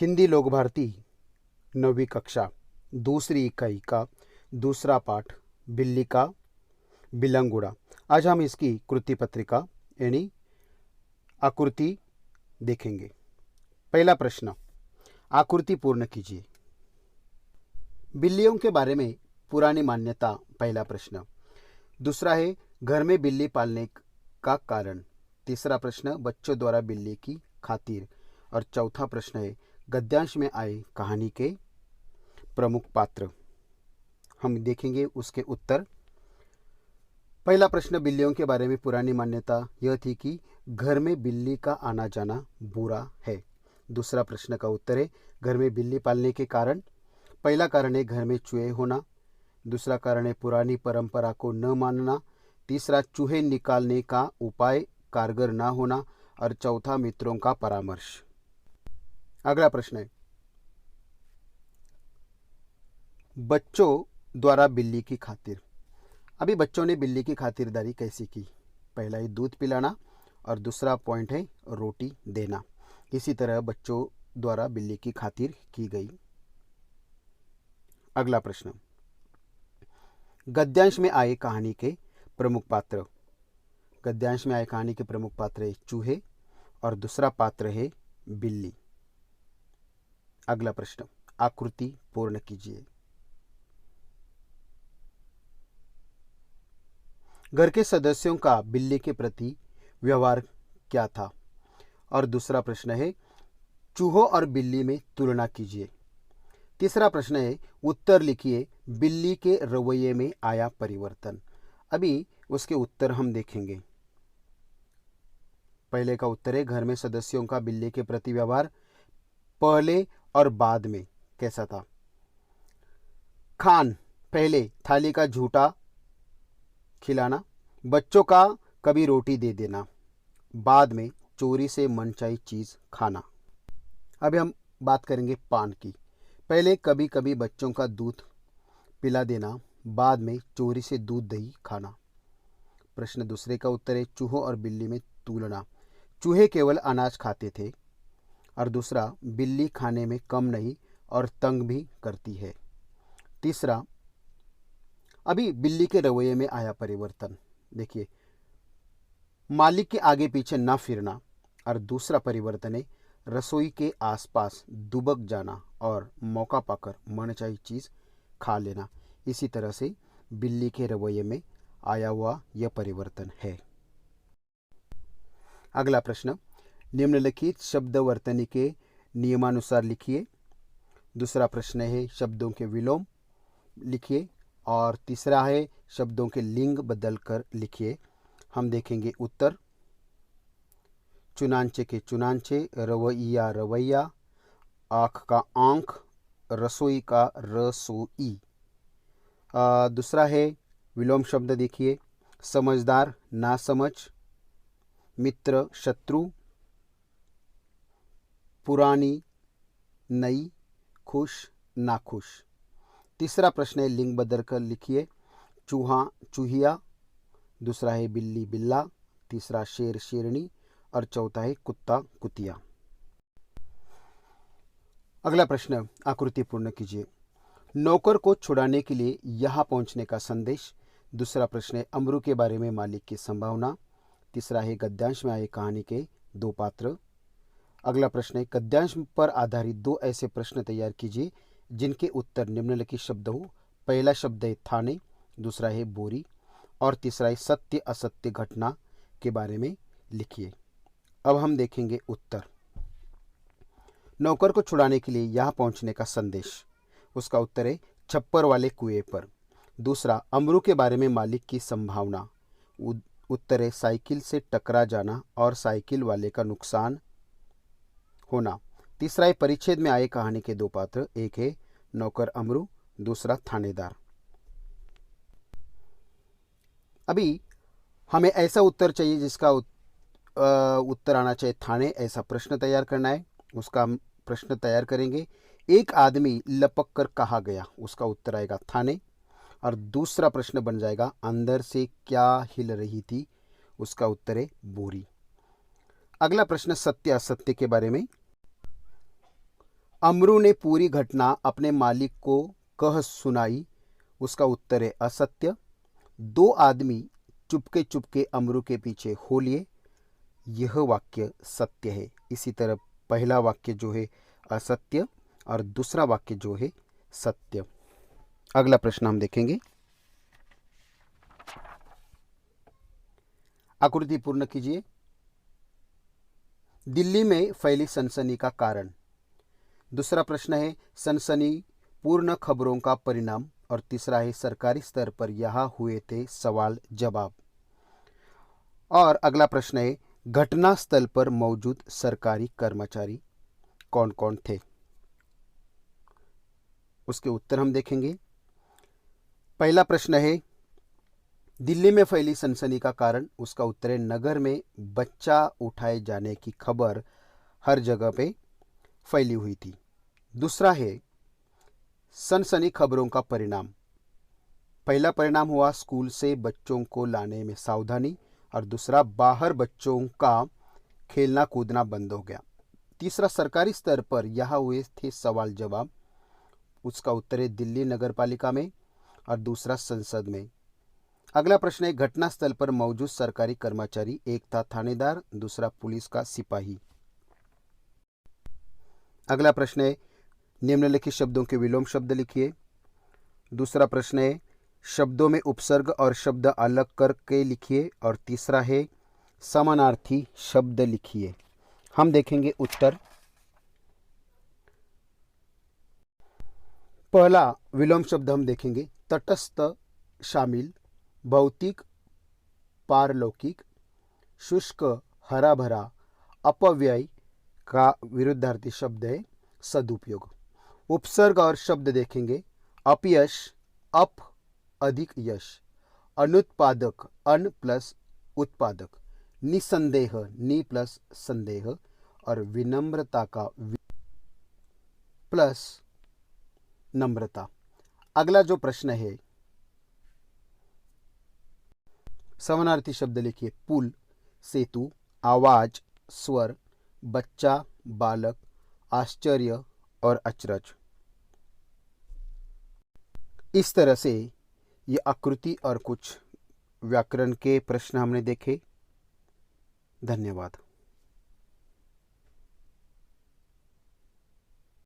हिंदी लोक भारती 9वीं कक्षा दूसरी इकाई का दूसरा पाठ बिल्ली का बिलंगुड़ा। आज हम इसकी कृति पत्रिका यानी आकृति देखेंगे। पहला प्रश्न, आकृति पूर्ण कीजिए। बिल्लियों के बारे में पुरानी मान्यता, पहला प्रश्न। दूसरा है घर में बिल्ली पालने का कारण। तीसरा प्रश्न, बच्चों द्वारा बिल्ली की खातिर। और चौथा प्रश्न है गद्यांश में आए कहानी के प्रमुख पात्र। हम देखेंगे उसके उत्तर। पहला प्रश्न, बिल्लियों के बारे में पुरानी मान्यता यह थी कि घर में बिल्ली का आना जाना बुरा है। दूसरा प्रश्न का उत्तर है घर में बिल्ली पालने के कारण। पहला कारण है घर में चूहे होना। दूसरा कारण है पुरानी परंपरा को न मानना। तीसरा, चूहे निकालने का उपाय कारगर ना होना। और चौथा, मित्रों का परामर्श। अगला प्रश्न है बच्चों द्वारा बिल्ली की खातिर। अभी बच्चों ने बिल्ली की खातिरदारी कैसी की? पहला है दूध पिलाना और दूसरा पॉइंट है रोटी देना। इसी तरह बच्चों द्वारा बिल्ली की खातिर की गई। अगला प्रश्न, गद्यांश में आए कहानी के प्रमुख पात्र। गद्यांश में आए कहानी के प्रमुख पात्र है चूहे और दूसरा पात्र है बिल्ली। अगला प्रश्न, आकृति पूर्ण कीजिए। घर के सदस्यों का बिल्ली के प्रति व्यवहार क्या था? और दूसरा प्रश्न है चूहों और बिल्ली में तुलना कीजिए। तीसरा प्रश्न है उत्तर लिखिए, बिल्ली के रवैये में आया परिवर्तन। अभी उसके उत्तर हम देखेंगे। पहले का उत्तर है घर में सदस्यों का बिल्ली के प्रति व्यवहार पहले और बाद में कैसा था? खान, पहले थाली का झूठा खिलाना, बच्चों का कभी रोटी दे देना, बाद में चोरी से मनचाही चीज खाना। अभी हम बात करेंगे पान की। पहले कभी कभी बच्चों का दूध पिला देना, बाद में चोरी से दूध दही खाना। प्रश्न दूसरे का उत्तर है चूहों और बिल्ली में तुलना। चूहे केवल अनाज खाते थे और दूसरा, बिल्ली खाने में कम नहीं और तंग भी करती है। तीसरा, अभी बिल्ली के रवैये में आया परिवर्तन। देखिए, मालिक के आगे पीछे ना फिरना। और दूसरा परिवर्तन है रसोई के आसपास दुबक जाना और मौका पाकर मनचाही चीज खा लेना। इसी तरह से बिल्ली के रवैये में आया हुआ यह परिवर्तन है। अगला प्रश्न, निम्नलिखित शब्द वर्तनी के नियमानुसार लिखिए। दूसरा प्रश्न है शब्दों के विलोम लिखिए। और तीसरा है शब्दों के लिंग बदलकर लिखिए। हम देखेंगे उत्तर। चुनांचे के चुनांचे, रवैया रवैया, आँख का आँख, रसोई का रसोई। दूसरा है विलोम शब्द देखिए, समझदार नासमझ, मित्र शत्रु, पुरानी नई, खुश नाखुश। तीसरा प्रश्न है लिंग बदलकर लिखिए, चूहा चूहिया। दूसरा है बिल्ली बिल्ला। तीसरा शेर शेरनी। और चौथा है कुत्ता कुतिया। अगला प्रश्न, आकृति पूर्ण कीजिए। नौकर को छुड़ाने के लिए यहाँ पहुंचने का संदेश। दूसरा प्रश्न है अमरू के बारे में मालिक की संभावना। तीसरा है गद्यांश में आए कहानी के दो पात्र। अगला प्रश्न है गद्यांश पर आधारित दो ऐसे प्रश्न तैयार कीजिए जिनके उत्तर निम्नलिखित शब्द हो। पहला शब्द है थाने, दूसरा है बोरी और तीसरा है सत्य असत्य घटना के बारे में लिखिए। अब हम देखेंगे उत्तर। नौकर को छुड़ाने के लिए यहाँ पहुंचने का संदेश। उसका उत्तर है छप्पर वाले कुएं पर। दूसरा, अमरू के बारे में मालिक की संभावना। उत्तर है साइकिल से टकरा जाना और साइकिल वाले का नुकसान होना। तीसरा है परिच्छेद में आए कहानी के दो पात्र। एक है नौकर अमरू, दूसरा थानेदार। अभी हमें ऐसा उत्तर चाहिए जिसका उत्तर आना चाहिए थाने। ऐसा प्रश्न तैयार करना है। उसका हम प्रश्न तैयार करेंगे। एक आदमी लपक कर कहा गया, उसका उत्तर आएगा थाने। और दूसरा प्रश्न बन जाएगा अंदर से क्या हिल रही थी, उसका उत्तर है बोरी। अगला प्रश्न सत्य असत्य के बारे में। अमरू ने पूरी घटना अपने मालिक को कह सुनाई, उसका उत्तर है असत्य। दो आदमी चुपके चुपके अमरू के पीछे हो लिए, यह वाक्य सत्य है। इसी तरह पहला वाक्य जो है असत्य और दूसरा वाक्य जो है सत्य। अगला प्रश्न हम देखेंगे। आकृति पूर्ण कीजिए। दिल्ली में फैली सनसनी का कारण। दूसरा प्रश्न है सनसनी पूर्ण खबरों का परिणाम, और तीसरा है सरकारी स्तर पर यहाँ हुए थे सवाल जवाब। और अगला प्रश्न है घटना स्थल पर मौजूद सरकारी कर्मचारी कौन कौन थे, उसके उत्तर हम देखेंगे। पहला प्रश्न है दिल्ली में फैली सनसनी का कारण, उसका उत्तर है नगर में बच्चा उठाए जाने की खबर हर जगह पे फैली हुई थी। दूसरा है सनसनी खबरों का परिणाम। पहला परिणाम हुआ स्कूल से बच्चों को लाने में सावधानी, और दूसरा बाहर बच्चों का खेलना कूदना बंद हो गया। तीसरा सरकारी स्तर पर यहाँ हुए थे सवाल जवाब, उसका उत्तर है दिल्ली नगर पालिका में, और दूसरा संसद में। अगला प्रश्न है घटनास्थल पर मौजूद सरकारी कर्मचारी, एक था थानेदार, दूसरा पुलिस का सिपाही। अगला प्रश्न है निम्नलिखित शब्दों के विलोम शब्द लिखिए। दूसरा प्रश्न है शब्दों में उपसर्ग और शब्द अलग करके लिखिए, और तीसरा है समानार्थी शब्द लिखिए। हम देखेंगे उत्तर। पहला विलोम शब्द हम देखेंगे तटस्थ शामिल, भौतिक पारलौकिक, शुष्क हरा भरा, अपव्यय का विरुद्धार्थी शब्द है सदुपयोग। उपसर्ग और शब्द देखेंगे अपयश, अप अधिक यश, अनुत्पादक अन प्लस उत्पादक, निसंदेह नि प्लस संदेह, और विनम्रता का प्लस नम्रता। अगला जो प्रश्न है समानार्थी शब्द लिखिए पुल, सेतु, आवाज, स्वर, बच्चा, बालक, आश्चर्य और अचरज। इस तरह से ये आकृति और कुछ व्याकरण के प्रश्न हमने देखे। धन्यवाद।